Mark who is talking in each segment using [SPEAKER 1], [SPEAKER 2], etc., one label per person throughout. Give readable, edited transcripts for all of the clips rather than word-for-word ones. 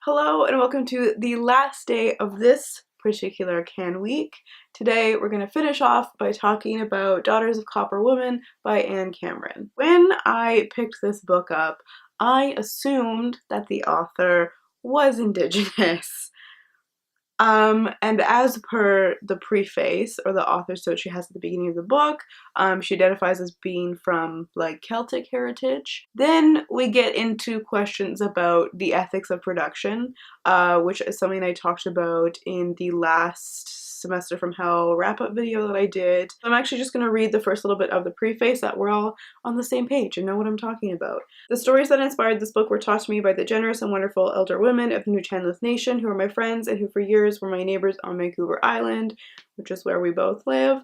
[SPEAKER 1] Hello and welcome to the last day of this particular Can Week. Today we're going to finish off by talking about Daughters of Copper Woman by Anne Cameron. When I picked this book up, I assumed that the author was Indigenous. And as per the preface, or the author's note she has at the beginning of the book, she identifies as being from like Celtic heritage. Then we get into questions about the ethics of production, which is something I talked about in the last Semester from Hell wrap-up video that I did. I'm actually just going to read the first little bit of the preface that we're all on the same page and know what I'm talking about. The stories that inspired this book were taught to me by the generous and wonderful elder women of the New Chandleth Nation, who are my friends and who for years were my neighbors on Vancouver Island, which is where we both live.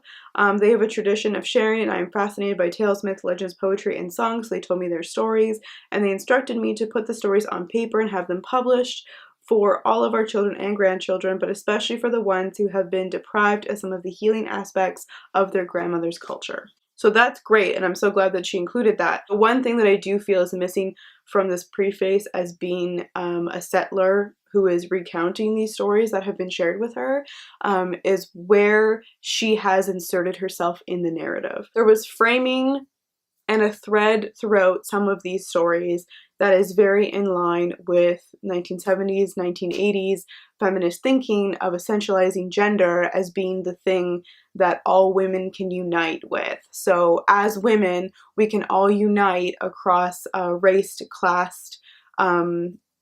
[SPEAKER 1] They have a tradition of sharing, and I am fascinated by tales, myths, legends, poetry, and songs. They told me their stories, and they instructed me to put the stories on paper and have them published for all of our children and grandchildren, but especially for the ones who have been deprived of some of the healing aspects of their grandmother's culture. So that's great, and I'm so glad that she included that. The one thing that I do feel is missing from this preface as being a settler who is recounting these stories that have been shared with her, is where she has inserted herself in the narrative. There was framing and a thread throughout some of these stories that is very in line with 1970s, 1980s feminist thinking of essentializing gender as being the thing that all women can unite with. So as women, we can all unite across race, class,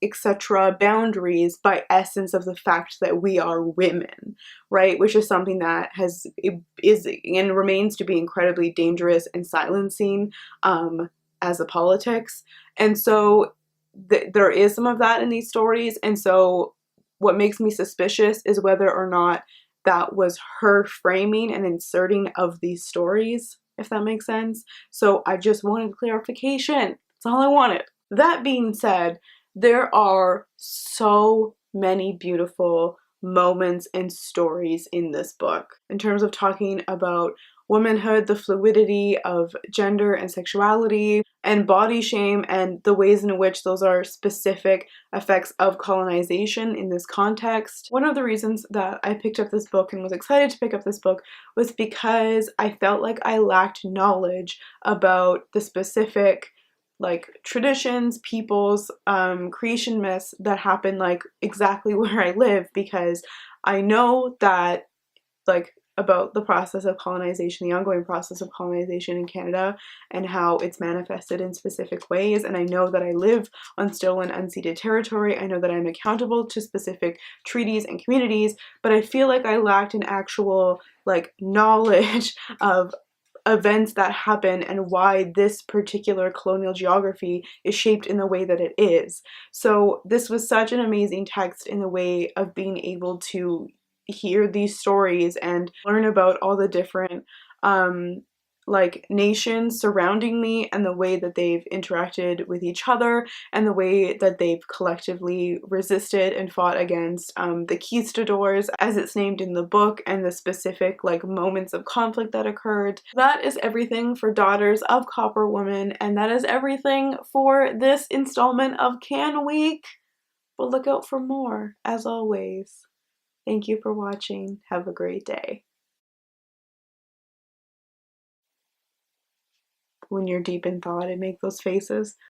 [SPEAKER 1] etc. boundaries by essence of the fact that we are women, right? Which is something that is and remains to be incredibly dangerous and silencing as a politics. And so there is some of that in these stories. And so what makes me suspicious is whether or not that was her framing and inserting of these stories, if that makes sense. So I just wanted clarification. That's all I wanted. That being said, there are so many beautiful moments and stories in this book in terms of talking about womanhood, the fluidity of gender and sexuality, and body shame, and the ways in which those are specific effects of colonization in this context. One of the reasons that I picked up this book and was excited to pick up this book was because I felt like I lacked knowledge about the specific like traditions, peoples, creation myths that happen like exactly where I live, because I know that like about the process of colonization, the ongoing process of colonization in Canada, and how it's manifested in specific ways. And I know that I live on stolen, unceded territory. I know that I'm accountable to specific treaties and communities, but I feel like I lacked an actual like knowledge of events that happen and why this particular colonial geography is shaped in the way that it is. So this was such an amazing text in the way of being able to hear these stories and learn about all the different like nations surrounding me and the way that they've interacted with each other and the way that they've collectively resisted and fought against the conquistadors, as it's named in the book, and the specific like moments of conflict that occurred. That is everything for Daughters of Copper Woman, and that is everything for this installment of Can Week. But look out for more, as always. Thank you for watching. Have a great day. When you're deep in thought and make those faces.